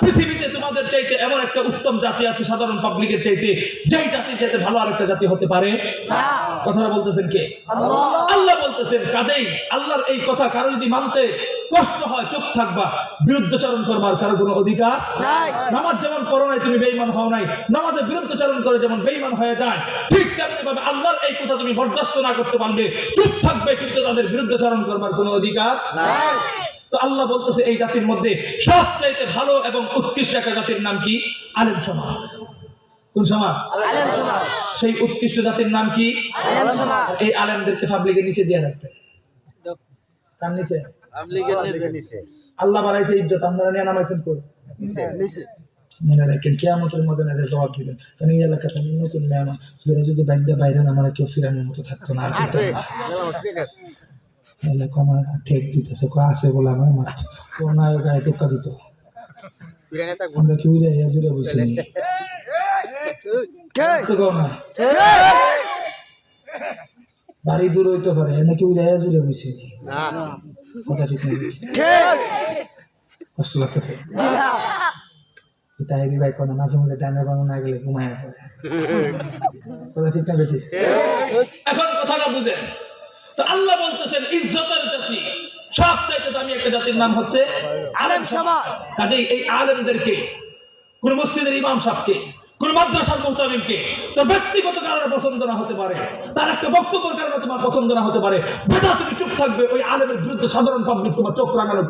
পৃথিবীতে তোমাদের চাইতে এমন একটা উত্তম জাতি আছে সাধারণ পাবলিকের চাইতে, যেই জাতির চাইতে ভালো আরেকটা জাতি হতে পারে না। কথাটা বলতেছেন কে? আল্লাহ বলতেছেন। কাজেই আল্লাহর এই কথা কারো যদি মানতে কষ্ট হয়, চুপ থাকবা। বিরুদ্ধচারণ করবার কারো কোনো অধিকার নাই। নামাজ যেমন পড়ো নাই তুমি বেঈমান হও নাই, নামাজের বিরুদ্ধচারণ করে যেমন বেঈমান হয়ে যায়, ঠিক তেমনি ভাবে আল্লাহর এই কথা তুমি বরদাস্ত না করতে পারলে চুপ থাকবে, কিন্তু তাদের বিরুদ্ধচারণ করবার কোনো অধিকার নাই। তো আল্লাহ বলতেছে এই জাতির মধ্যে সবচাইতে ভালো এবং উৎকৃষ্ট একটা জাতির নাম কি? আলেম সমাজ। কোন সমাজ? আলেম সমাজ। সেই উৎকৃষ্ট জাতির নাম কি? আলেম সমাজ। এই আলেমদেরকে পাবলিকের নিচে দিয়ে রাখবে। কার নিচে? পাবলিকের নিচে। আল্লাহ বাড়াইছে ইজ্জত, আপনারা নিয়ে নামাইছেন কই? নিচে। মনে রাখেন কিয়ামতের মধ্যে না জবাব দিবেন, কারণ এই এলাকাতে নতুন মেহমান যদি বাইরে বাইরে আমার কেউ ফিরানোর মতো থাকতো না। ঠিক আছে, আমার ঠেক দিতেছে আছে বলে আমার মারছে, ও না গায়ে টোকা দিত, আমরা কি উড়ে জুড়ে বসে বাড়ি দূর হইতে পারে নাকি উড়ে জুড়ে বসে, কথা ঠিক নেই, কষ্ট লাগতেছে তাই ভাই কোনো মাঝে মাঝে ডানে বানো না গেলে ঘুমায় পড়ে, কথা ঠিক না বেশি। এখন কথাটা বুঝেন তো, আল্লাহ বলতেছেন ইজ্জতের জাতি সবচাইতে দামি একটা জাতির নাম হচ্ছে আলেম সমাজ। কাজেই এই আলেমদেরকে, কোন মসজিদের ইমাম সাহেবকে, কোন মাদ্রাসার মুহতামিমকে তোর ব্যক্তিগত কারণে পছন্দ না হতে পারে, তার একটা বক্তব্যের কারণে তোমার পছন্দ না হতে পারে, বেটা তুমি চুপ থাকবে, ওই আলেমের বিরুদ্ধে সাধারণ পাবলিক তোমার চোখ রাঙানো